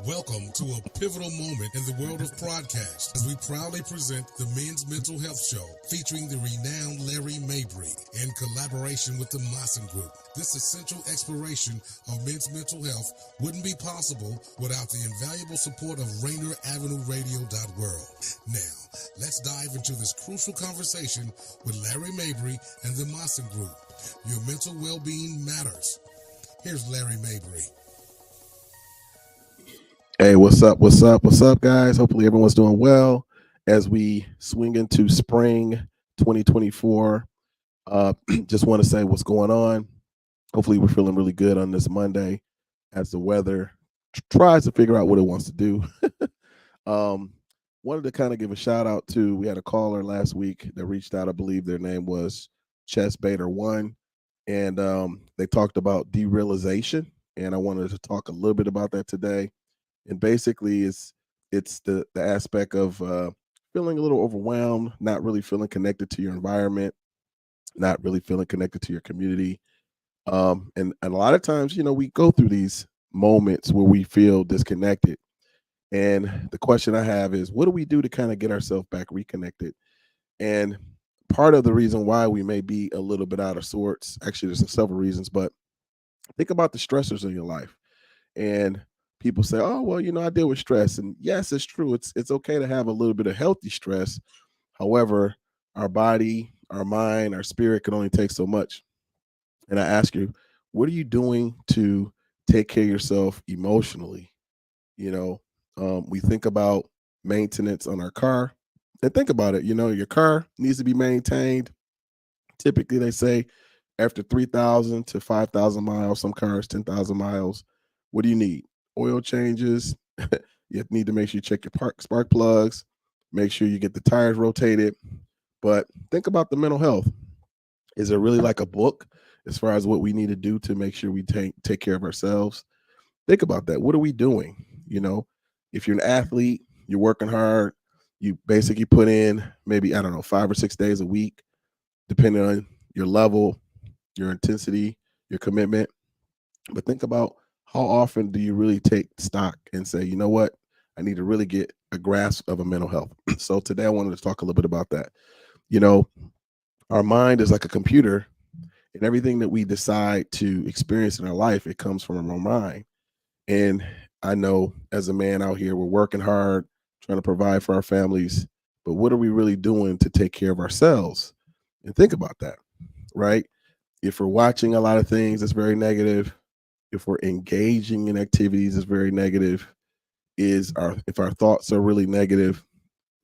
Welcome to a pivotal moment in the world of broadcast as we proudly present the Men's Mental Health Show featuring the renowned Larry Mabry in collaboration with the Maassen Group. This essential exploration of men's mental health wouldn't be possible without the invaluable support of Rainier Avenue Radio World. Now, let's dive into this crucial conversation with Larry Mabry and the Maassen Group. Your mental well-being matters. Here's Larry Mabry. Hey, what's up, guys? Hopefully everyone's doing well as we swing into spring 2024. Just want to say what's going on. Hopefully we're feeling really good on this Monday as the weather tries to figure out what it wants to do. Wanted to kind of give a shout out to, we had a caller last week that reached out. I believe their name was Chess Bader One, and they talked about derealization, and I wanted to talk a little bit about that today. And basically, it's the aspect of feeling a little overwhelmed, not really feeling connected to your environment, not really feeling connected to your community. And a lot of times, we go through these moments where we feel disconnected. And the question I have is, what do we do to kind of get ourselves back reconnected? And part of the reason why we may be a little bit out of sorts, actually, there's several reasons, but think about the stressors in your life. And people say, oh, well, I deal with stress. And yes, it's true. It's okay to have a little bit of healthy stress. However, our body, our mind, our spirit can only take so much. And I ask you, what are you doing to take care of yourself emotionally? We think about maintenance on our car. And think about it, your car needs to be maintained. Typically, they say after 3,000 to 5,000 miles, some cars 10,000 miles. What do you need? Oil changes. You need to make sure you check your spark plugs, make sure you get the tires rotated. But think about the mental health. Is it really like a book as far as what we need to do to make sure we take care of ourselves? Think about that. What are we doing? If you're an athlete, you're working hard, you basically put in maybe, 5 or 6 days a week, depending on your level, your intensity, your commitment. But think about, how often do you really take stock and say, you know what, I need to really get a grasp of a mental health? So today I wanted to talk a little bit about that. Our mind is like a computer, and everything that we decide to experience in our life, it comes from our mind. And I know as a man out here, we're working hard, trying to provide for our families, but what are we really doing to take care of ourselves? And think about that, right? If we're watching a lot of things that's very negative, if we're engaging in activities that's very negative, if our thoughts are really negative,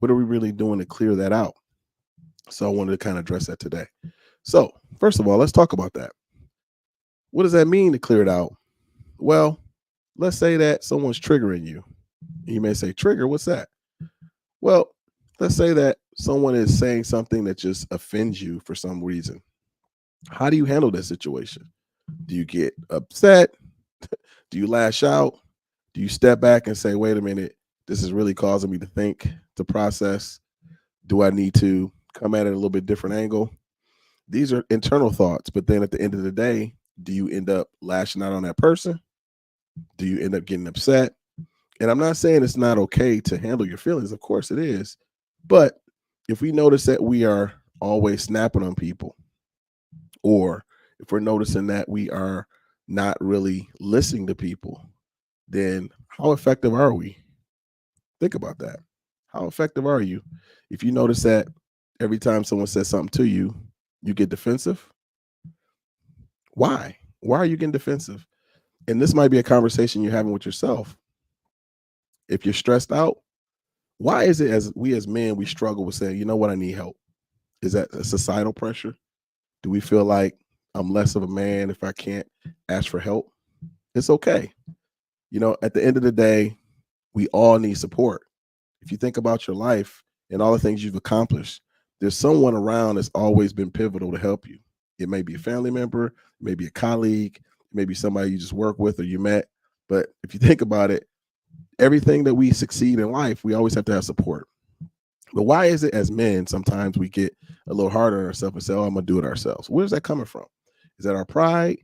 what are we really doing to clear that out? So I wanted to kind of address that today. So first of all, let's talk about that. What does that mean to clear it out? Well, let's say that someone's triggering you. You may say, trigger, what's that? Well, let's say that someone is saying something that just offends you for some reason. How do you handle that situation? Do you get upset? Do you lash out? Do you step back and say, wait a minute, this is really causing me to think, to process? Do I need to come at it a little bit different angle? These are internal thoughts, but then at the end of the day, do you end up lashing out on that person? Do you end up getting upset? And I'm not saying it's not okay to handle your feelings. Of course it is. But if we notice that we are always snapping on people, or if we're noticing that we are not really listening to people, then how effective are we? Think about that. How effective are you? If you notice that every time someone says something to you, you get defensive. Why? Why are you getting defensive? And this might be a conversation you're having with yourself. If you're stressed out, why is it as men, we struggle with saying, you know what, I need help? Is that a societal pressure? Do we feel like I'm less of a man if I can't ask for help? It's okay. At the end of the day, we all need support. If you think about your life and all the things you've accomplished, there's someone around that's always been pivotal to help you. It may be a family member, it may be a colleague, it may be somebody you just work with or you met. But if you think about it, everything that we succeed in life, we always have to have support. But why is it as men, sometimes we get a little harder on ourselves and say, oh, I'm going to do it ourselves? Where's that coming from? Is that our pride,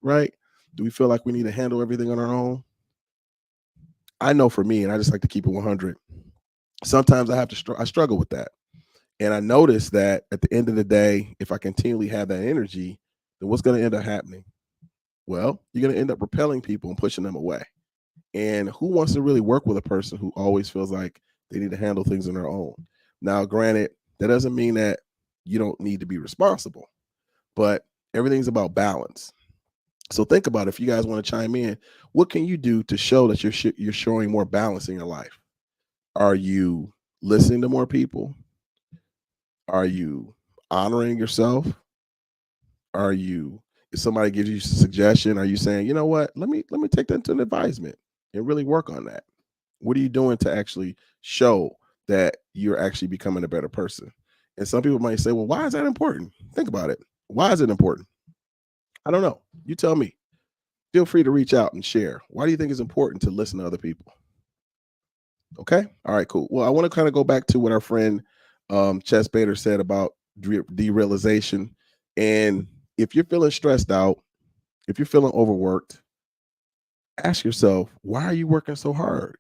right? Do we feel like we need to handle everything on our own? I know for me, and I just like to keep it 100. Sometimes I have to I struggle with that. And I notice that at the end of the day, if I continually have that energy, then what's going to end up happening? Well, you're going to end up repelling people and pushing them away. And who wants to really work with a person who always feels like they need to handle things on their own? Now, granted, that doesn't mean that you don't need to be responsible, but everything's about balance. So think about it. If you guys want to chime in, what can you do to show that you're showing more balance in your life? Are you listening to more people? Are you honoring yourself? Are you, if somebody gives you a suggestion, are you saying, you know what, let me take that into an advisement and really work on that? What are you doing to actually show that you're actually becoming a better person? And some people might say, well, why is that important? Think about it. Why is it important? I don't know. You tell me. Feel free to reach out and share. Why do you think it's important to listen to other people? Okay. All right, cool. Well, I want to kind of go back to what our friend Chess Bader said about derealization. And if you're feeling stressed out, if you're feeling overworked, ask yourself, why are you working so hard?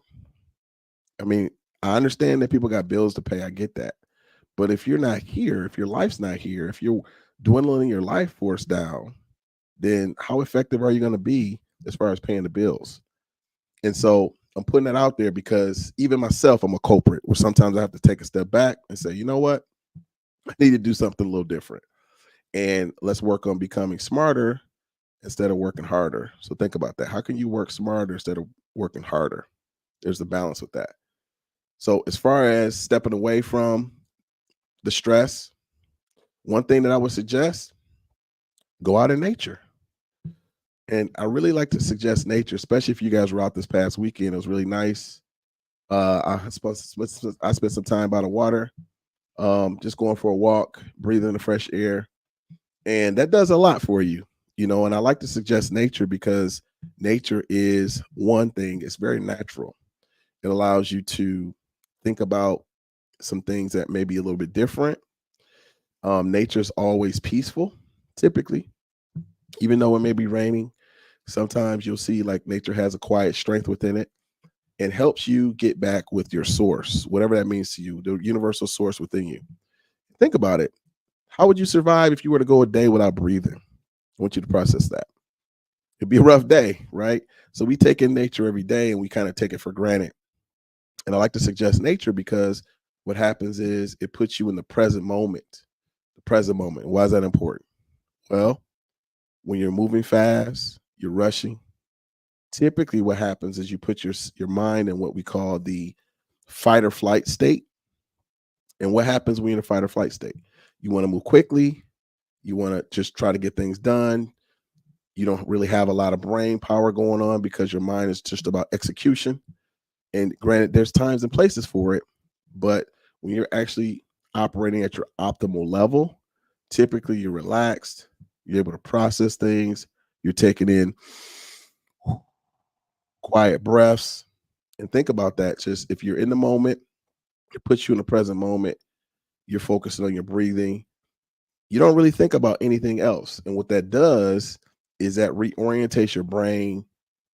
I mean, I understand that people got bills to pay. I get that. But if you're not here, if your life's not here, if you're dwindling your life force down, then how effective are you going to be as far as paying the bills? And so I'm putting that out there because even myself, I'm a culprit where sometimes I have to take a step back and say, you know what? I need to do something a little different. And let's work on becoming smarter instead of working harder. So think about that. How can you work smarter instead of working harder? There's the balance with that. So as far as stepping away from the stress, one thing that I would suggest, go out in nature. And I really like to suggest nature, especially if you guys were out this past weekend. It was really nice. I spent some time by the water, just going for a walk, breathing the fresh air. And that does a lot for you, and I like to suggest nature because nature is one thing. It's very natural. It allows you to think about some things that may be a little bit different. Nature's always peaceful, typically, even though it may be raining. Sometimes you'll see like nature has a quiet strength within it and helps you get back with your source, whatever that means to you, the universal source within you. Think about it. How would you survive if you were to go a day without breathing? I want you to process that. It'd be a rough day, right? So we take in nature every day and we kind of take it for granted. And I like to suggest nature because what happens is it puts you in the present moment. The present moment. Why is that important? Well, when you're moving fast, you're rushing. Typically what happens is you put your mind in what we call the fight or flight state. And what happens when you're in a fight or flight state? You want to move quickly. You want to just try to get things done. You don't really have a lot of brain power going on because your mind is just about execution. And granted, there's times and places for it, but when you're actually operating at your optimal level, typically you're relaxed, you're able to process things, you're taking in quiet breaths. And think about that. Just if you're in the moment, it puts you in the present moment, you're focusing on your breathing. You don't really think about anything else. And what that does is that reorientates your brain.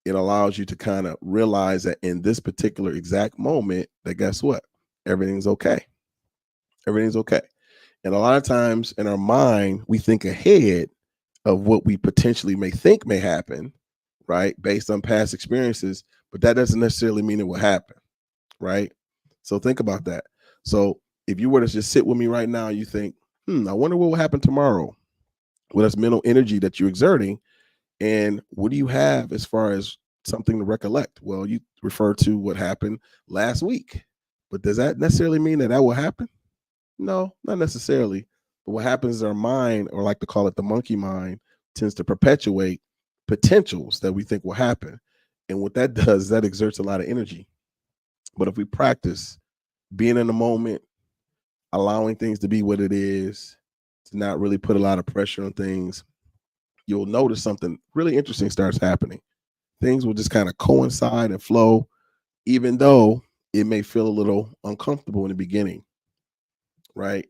It allows you to kind of realize that in this particular exact moment, that guess what? Everything's okay. Everything's okay. And a lot of times in our mind, we think ahead of what we potentially may think may happen, right? Based on past experiences, but that doesn't necessarily mean it will happen, right? So think about that. So if you were to just sit with me right now, you think, I wonder what will happen tomorrow. Well, that's mental energy that you're exerting. And what do you have as far as something to recollect? Well, you refer to what happened last week. But does that necessarily mean that will happen? No, not necessarily. But what happens is our mind, or I like to call it the monkey mind, tends to perpetuate potentials that we think will happen. And what that does, that exerts a lot of energy. But if we practice being in the moment, allowing things to be what it is, to not really put a lot of pressure on things, you'll notice something really interesting starts happening. Things will just kind of coincide and flow, even though it may feel a little uncomfortable in the beginning, right?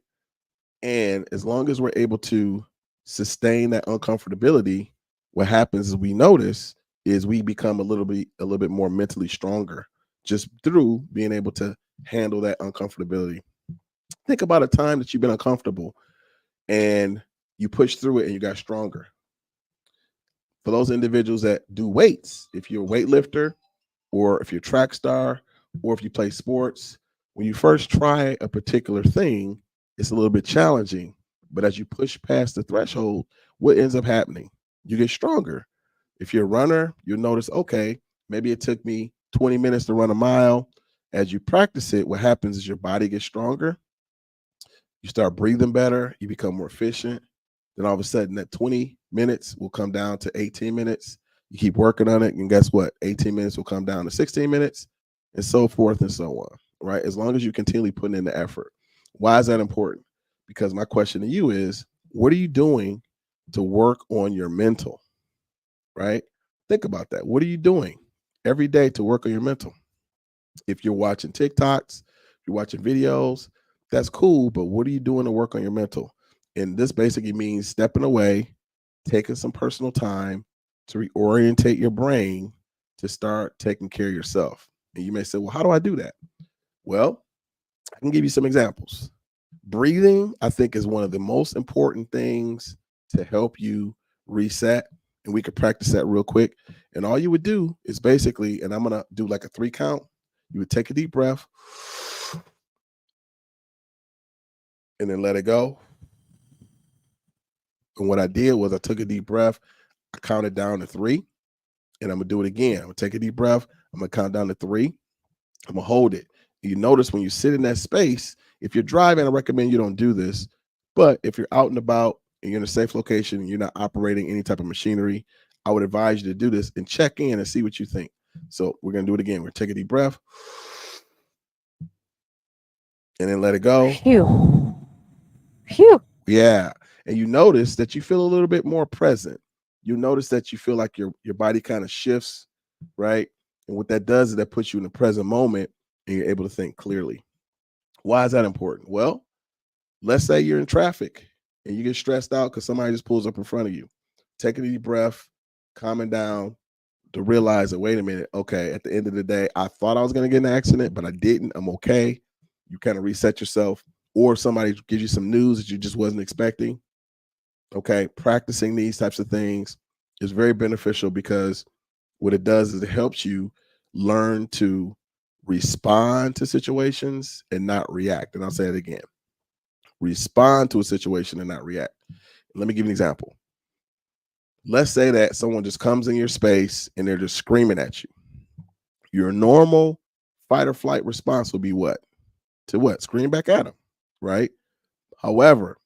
And as long as we're able to sustain that uncomfortability, what happens is we notice is we become a little bit more mentally stronger. just through being able to handle that uncomfortability. Think about a time that you've been uncomfortable and you pushed through it and you got stronger. For those individuals that do weights, if you're a weightlifter or if you're a track star or if you play sports, when you first try a particular thing, it's a little bit challenging. But as you push past the threshold, what ends up happening? You get stronger. If you're a runner, you'll notice, okay, maybe it took me 20 minutes to run a mile. As you practice it, what happens is your body gets stronger. You start breathing better. You become more efficient. Then all of a sudden, that 20 minutes will come down to 18 minutes. You keep working on it, and guess what? 18 minutes will come down to 16 minutes, and so forth and so on, right? As long as you continually put in the effort. Why is that important? Because my question to you is, what are you doing to work on your mental, right? Think about that. What are you doing every day to work on your mental? If you're watching TikToks, if you're watching videos, that's cool, but what are you doing to work on your mental? And this basically means stepping away, taking some personal time to reorientate your brain to start taking care of yourself. And you may say, well, how do I do that? Well, I can give you some examples. Breathing, I think, is one of the most important things to help you reset. And we could practice that real quick. And all you would do is basically, and I'm going to do like a 3 count. You would take a deep breath and then let it go. And what I did was I took a deep breath. I counted down to 3, and I'm going to do it again. I'm going to take a deep breath. I'm going to count down to 3. I'm going to hold it. You notice when you sit in that space, if you're driving, I recommend you don't do this. But if you're out and about and you're in a safe location and you're not operating any type of machinery, I would advise you to do this and check in and see what you think. So we're going to do it again. We're going to take a deep breath and then let it go. Phew. Phew. Yeah. And you notice that you feel a little bit more present. You notice that you feel like your body kind of shifts, right? And what that does is that puts you in the present moment and you're able to think clearly. Why is that important? Well, let's say you're in traffic and you get stressed out because somebody just pulls up in front of you. Take a deep breath, calming down to realize that, wait a minute, okay, at the end of the day, I thought I was going to get in an accident, but I didn't. I'm okay. You kind of reset yourself, or somebody gives you some news that you just wasn't expecting. Okay, practicing these types of things is very beneficial because what it does is it helps you learn to respond to situations and not react. And I'll say it again. Respond to a situation and not react. Let me give you an example. Let's say that someone just comes in your space and they're just screaming at you. Your normal fight or flight response will be what? To what? Scream back at them, right? However,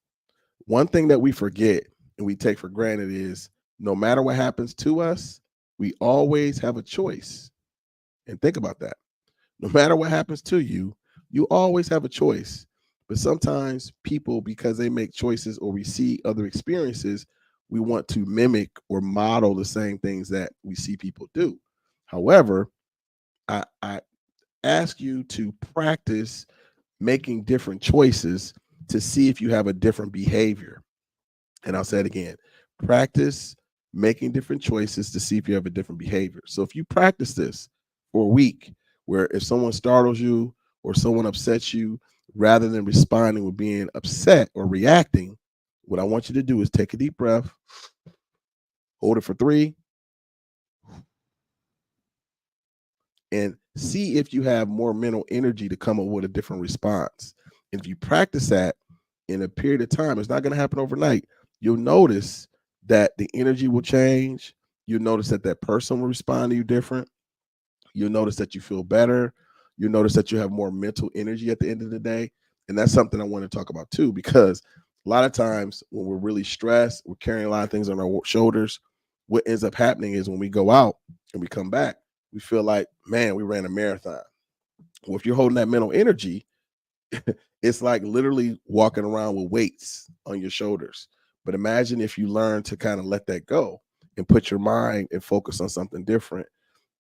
one thing that we forget and we take for granted is no matter what happens to us, we always have a choice. And think about that. No matter what happens to you, you always have a choice. But sometimes people, because they make choices or we see other experiences, we want to mimic or model the same things that we see people do. However, I ask you to practice making different choices to see if you have a different behavior. And I'll say it again. Practice making different choices to see if you have a different behavior. So if you practice this for a week, where if someone startles you or someone upsets you, rather than responding with being upset or reacting, what I want you to do is take a deep breath, hold it for 3, and see if you have more mental energy to come up with a different response. And if you practice that in a period of time, it's not going to happen overnight. You'll notice that the energy will change. You'll notice that that person will respond to you different. You'll notice that you feel better. You'll notice that you have more mental energy at the end of the day. And that's something I want to talk about too, because a lot of times when we're really stressed, we're carrying a lot of things on our shoulders. What ends up happening is when we go out and we come back, we feel like, man, we ran a marathon. Well, if you're holding that mental energy, it's like literally walking around with weights on your shoulders. But imagine if you learn to kind of let that go and put your mind and focus on something different.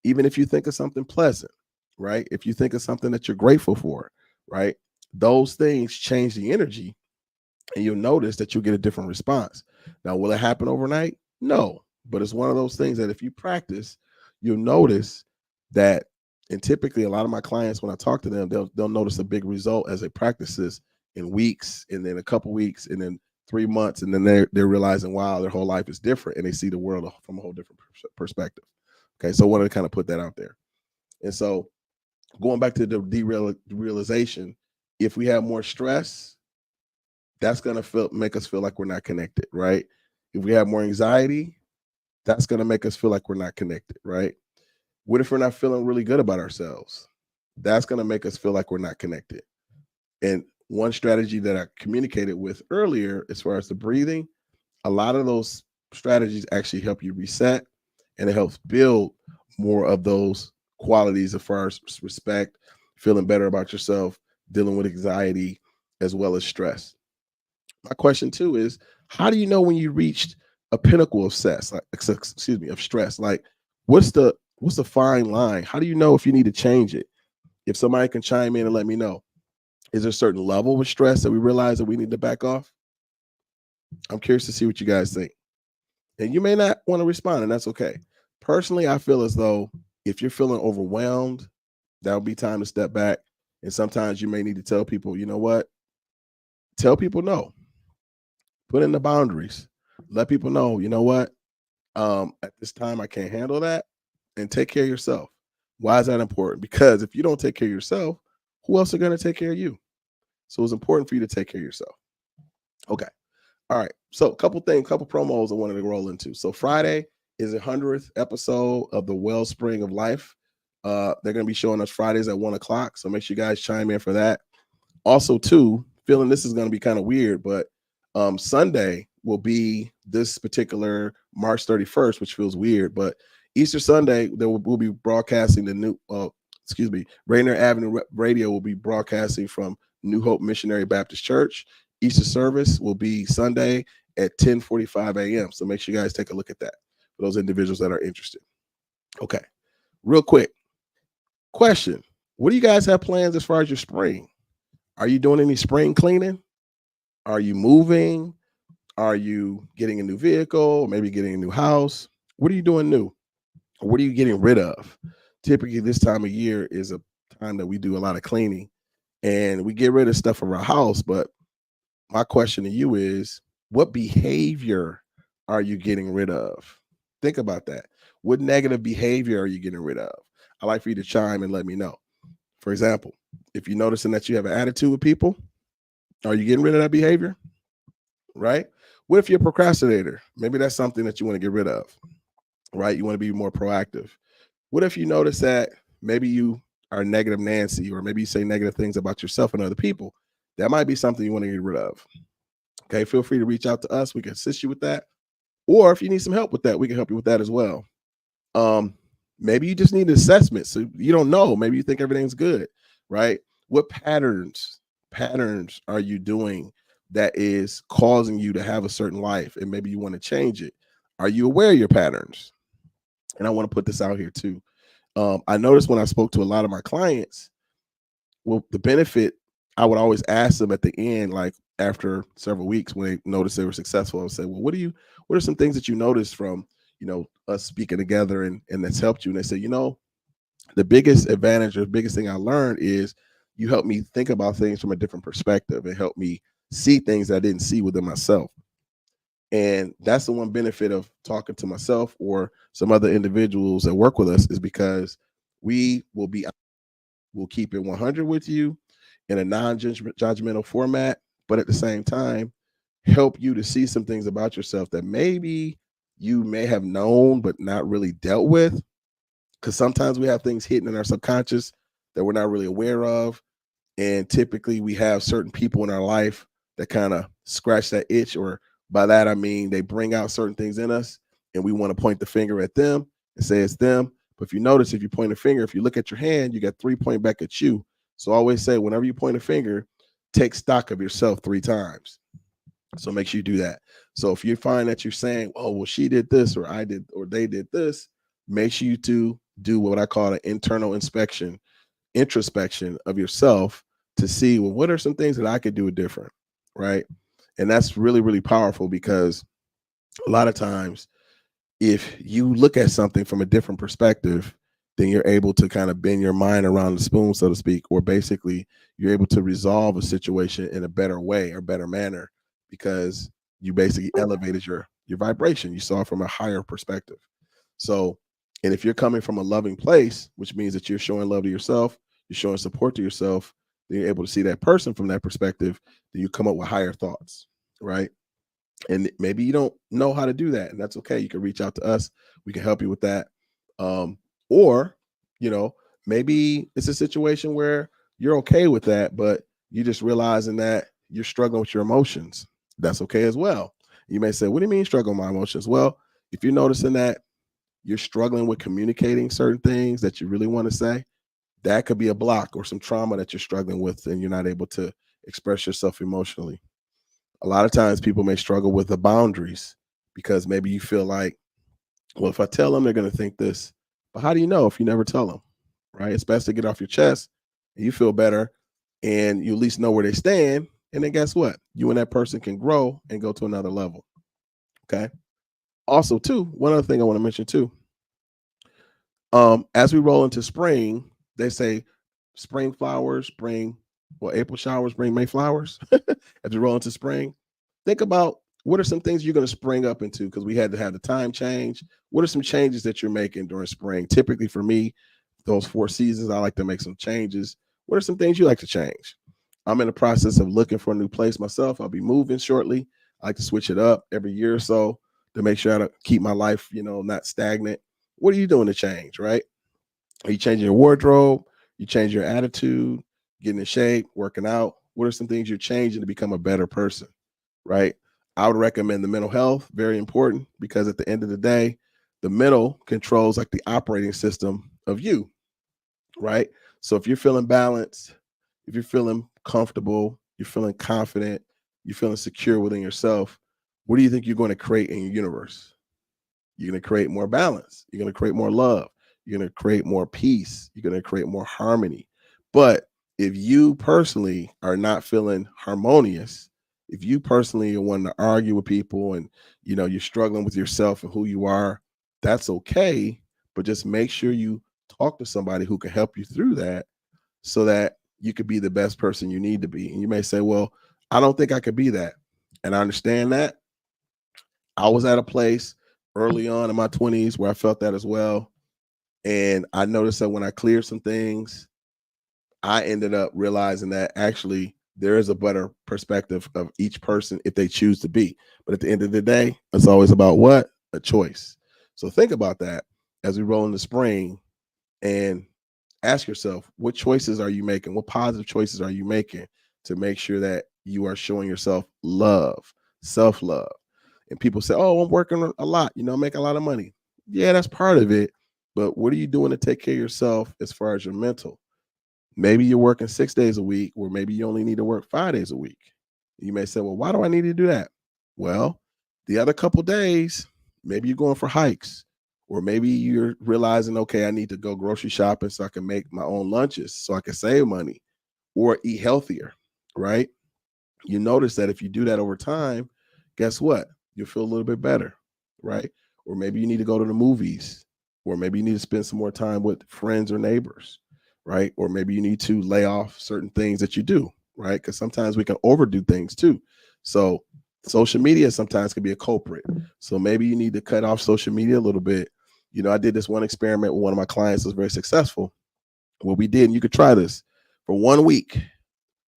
Even if you think of something pleasant, right? If you think of something that you're grateful for, right? Those things change the energy and you'll notice that you'll get a different response. Now, will it happen overnight? No, but it's one of those things that if you practice, you'll notice that And typically, a lot of my clients, when I talk to them, they'll notice a big result as they practice this in weeks, and then a couple weeks, and then 3 months, and then they're realizing, wow, their whole life is different, and they see the world from a whole different perspective. Okay, so I wanted to kind of put that out there. And so, going back to the derealization, if we have more stress, that's going to make us feel like we're not connected, right? If we have more anxiety, that's going to make us feel like we're not connected, right? What if we're not feeling really good about ourselves? That's going to make us feel like we're not connected. And one strategy that I communicated with earlier, as far as the breathing, a lot of those strategies actually help you reset, and it helps build more of those qualities as far as respect, feeling better about yourself, dealing with anxiety, as well as stress. My question too is, how do you know when you reached a pinnacle of stress? Of stress. Like, what's the fine line? How do you know if you need to change it? If somebody can chime in and let me know, is there a certain level of stress that we realize that we need to back off? I'm curious to see what you guys think. And you may not want to respond, and that's okay. Personally, I feel as though if you're feeling overwhelmed, that would be time to step back. And sometimes you may need to tell people, you know what? Tell people no. Put in the boundaries. Let people know, you know what? At this time, I can't handle that. And take care of yourself. Why is that important? Because if you don't take care of yourself, who else are going to take care of you? So it's important for you to take care of yourself. Okay. All right. So couple promos I wanted to roll into. So Friday is the 100th episode of the Wellspring of Life. They're going to be showing us Fridays at 1:00. So make sure you guys chime in for that. Also, too, feeling this is going to be kind of weird, but Sunday will be this particular March 31st, which feels weird, but Easter Sunday, we'll be broadcasting the new, Rainier Avenue Radio will be broadcasting from New Hope Missionary Baptist Church. Easter service will be Sunday at 10:45 a.m. So make sure you guys take a look at that for those individuals that are interested. Okay, real quick question. What do you guys have plans as far as your spring? Are you doing any spring cleaning? Are you moving? Are you getting a new vehicle? Maybe getting a new house? What are you doing new? Or what are you getting rid of? Typically, this time of year is a time that we do a lot of cleaning, and we get rid of stuff from our house. But my question to you is, what behavior are you getting rid of? Think about that. What negative behavior are you getting rid of? I'd like for you to chime and let me know. For example, if you're noticing that you have an attitude with people, are you getting rid of that behavior? Right? What if you're a procrastinator? Maybe that's something that you want to get rid of, right? You want to be more proactive. What if you notice that maybe you are negative Nancy, or maybe you say negative things about yourself and other people? That might be something you want to get rid of. Okay, feel free to reach out to us. We can assist you with that. Or if you need some help with that, we can help you with that as well. Maybe you just need an assessment. So you don't know. Maybe you think everything's good, right? What patterns are you doing that is causing you to have a certain life, and maybe you want to change it? Are you aware of your patterns? And I want to put this out here too. I noticed when I spoke to a lot of my clients, well, the benefit, I would always ask them at the end, like after several weeks when they noticed they were successful, I would say, well, what are some things that you noticed from, us speaking together and that's helped you? And they say, the biggest advantage or the biggest thing I learned is you helped me think about things from a different perspective and help me see things that I didn't see within myself. And that's the one benefit of talking to myself or some other individuals that work with us, is because we'll keep it 100 with you in a non-judgmental format, but at the same time, help you to see some things about yourself that maybe you may have known but not really dealt with. Because sometimes we have things hidden in our subconscious that we're not really aware of. And typically we have certain people in our life that kind of scratch that itch, or by that I mean they bring out certain things in us and we want to point the finger at them and say it's them. But if you notice, if you point a finger, if you look at your hand, you got 3 pointing back at you. So I always say, whenever you point a finger, take stock of yourself 3 times. So make sure you do that. So if you find that you're saying, oh, well, she did this, or I did, or they did this, make sure you do what I call an internal introspection of yourself to see, well, what are some things that I could do different, right? And that's really, really powerful, because a lot of times if you look at something from a different perspective, then you're able to kind of bend your mind around the spoon, so to speak, or basically you're able to resolve a situation in a better way or better manner because you basically elevated your vibration. You saw it from a higher perspective. So, and if you're coming from a loving place, which means that you're showing love to yourself, you're showing support to yourself, then you're able to see that person from that perspective, then you come up with higher thoughts, right? And maybe you don't know how to do that, and that's okay. You can reach out to us. We can help you with that. Or, maybe it's a situation where you're okay with that, but you just realizing that you're struggling with your emotions. That's okay as well. You may say, what do you mean struggling with my emotions? Well, if you're noticing that you're struggling with communicating certain things that you really want to say, that could be a block or some trauma that you're struggling with and you're not able to express yourself emotionally. A lot of times people may struggle with the boundaries because maybe you feel like, well, if I tell them, they're going to think this. But how do you know if you never tell them, right? It's best to get off your chest and you feel better and you at least know where they stand. And then guess what? You and that person can grow and go to another level. Okay. Also, too, one other thing I want to mention too. As we roll into spring, they say spring flowers bring, April showers bring May flowers. As we roll into spring, think about what are some things you're going to spring up into, because we had to have the time change. What are some changes that you're making during spring? Typically for me, those 4 seasons, I like to make some changes. What are some things you like to change? I'm in the process of looking for a new place myself. I'll be moving shortly. I like to switch it up every year or so to make sure I don't keep my life, not stagnant. What are you doing to change, right? Are you changing your wardrobe? You change your attitude, getting in shape, working out? What are some things you're changing to become a better person, right? I would recommend the mental health, very important, because at the end of the day, the mental controls like the operating system of you, right? So if you're feeling balanced, if you're feeling comfortable, you're feeling confident, you're feeling secure within yourself, what do you think you're going to create in your universe? You're going to create more balance. You're going to create more love. You're going to create more peace. You're going to create more harmony. But if you personally are not feeling harmonious, if you personally are wanting to argue with people and, you're struggling with yourself and who you are, that's okay. But just make sure you talk to somebody who can help you through that so that you could be the best person you need to be. And you may say, well, I don't think I could be that. And I understand that. I was at a place early on in my 20s where I felt that as well. And I noticed that when I cleared some things, I ended up realizing that actually there is a better perspective of each person if they choose to be. But at the end of the day, it's always about what? A choice. So think about that as we roll into spring and ask yourself, what choices are you making? What positive choices are you making to make sure that you are showing yourself love, self-love? And people say, oh, I'm working a lot, making a lot of money. Yeah, that's part of it. But what are you doing to take care of yourself as far as your mental? Maybe you're working 6 days a week, or maybe you only need to work 5 days a week. You may say, well, why do I need to do that? Well, the other couple days, maybe you're going for hikes, or maybe you're realizing, okay, I need to go grocery shopping so I can make my own lunches so I can save money or eat healthier, right? You notice that if you do that over time, guess what? You'll feel a little bit better, right? Or maybe you need to go to the movies, or maybe you need to spend some more time with friends or neighbors, right? Or maybe you need to lay off certain things that you do, right? Because sometimes we can overdo things too. So social media sometimes can be a culprit. So maybe you need to cut off social media a little bit. I did this one experiment with one of my clients that was very successful. What we did, and you could try this for 1 week.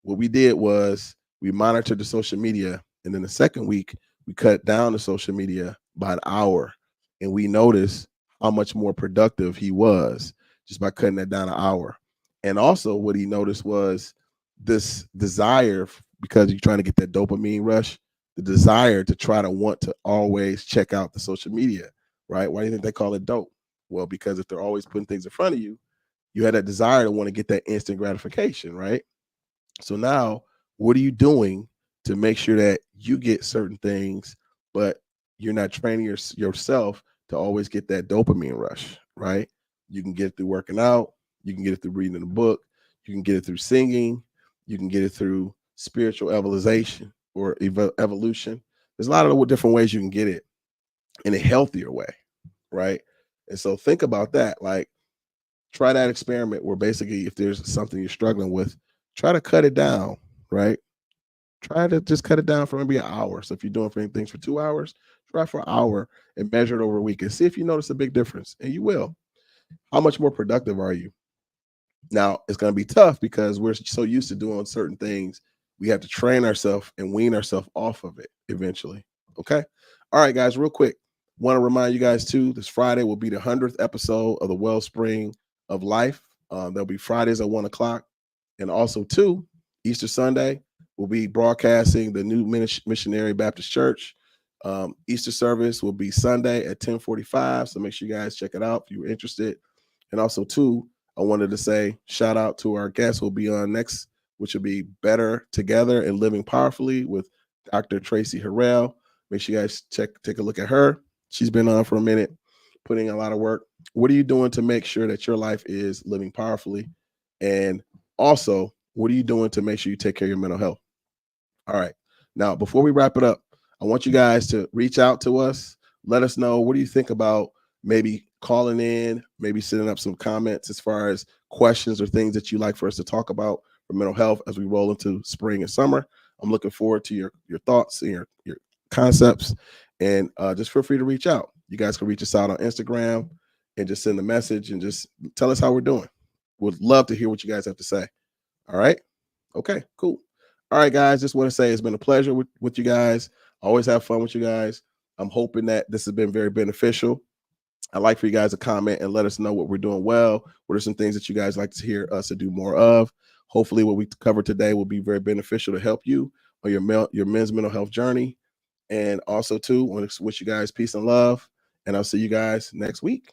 What we did was we monitored the social media, and then the second week we cut down the social media by an hour, and we noticed how much more productive he was just by cutting that down an hour. And also what he noticed was this desire, because you're trying to get that dopamine rush, the desire to try to want to always check out the social media, right? Why do you think they call it dope? Well, because if they're always putting things in front of you, you had that desire to want to get that instant gratification, right? So now, what are you doing to make sure that you get certain things, but you're not training yourself to always get that dopamine rush, right? You can get it through working out. You can get it through reading a book. You can get it through singing. You can get it through spiritual evolution or evolution. There's a lot of different ways you can get it in a healthier way, right? And so think about that. Like, try that experiment where basically if there's something you're struggling with, try to cut it down, right? Try to just cut it down for maybe an hour. So if you're doing things for 2 hours, try for an hour and measure it over a week and see if you notice a big difference. And you will. How much more productive are you? Now, it's going to be tough because we're so used to doing certain things. We have to train ourselves and wean ourselves off of it eventually. Okay. All right, guys, real quick. Want to remind you guys, too, this Friday will be the 100th episode of the Wellspring of Life. There'll be Fridays at 1 o'clock. And also, too, Easter Sunday, we'll be broadcasting the new Missionary Baptist Church. Easter service will be Sunday at 10:45. So make sure you guys check it out if you're interested. And also, too, I wanted to say shout out to our guest who'll be on next, which will be Better Together and Living Powerfully with Dr. Tracy Harrell. Make sure you guys take a look at her. She's been on for a minute, putting a lot of work. What are you doing to make sure that your life is living powerfully? And also, what are you doing to make sure you take care of your mental health? All right. Now, before we wrap it up, I want you guys to reach out to us. Let us know, what do you think about maybe calling in, maybe sending up some comments as far as questions or things that you like for us to talk about for mental health as we roll into spring and summer. I'm looking forward to your thoughts and your concepts. And just feel free to reach out. You guys can reach us out on Instagram and just send a message and just tell us how we're doing. We'd love to hear what you guys have to say. All right. Okay, cool. All right, guys, just want to say it's been a pleasure with you guys. Always have fun with you guys. I'm hoping that this has been very beneficial. I'd like for you guys to comment and let us know what we're doing well. What are some things that you guys like to hear us to do more of? Hopefully what we covered today will be very beneficial to help you on your men's mental health journey. And also, too, I want to wish you guys peace and love. And I'll see you guys next week.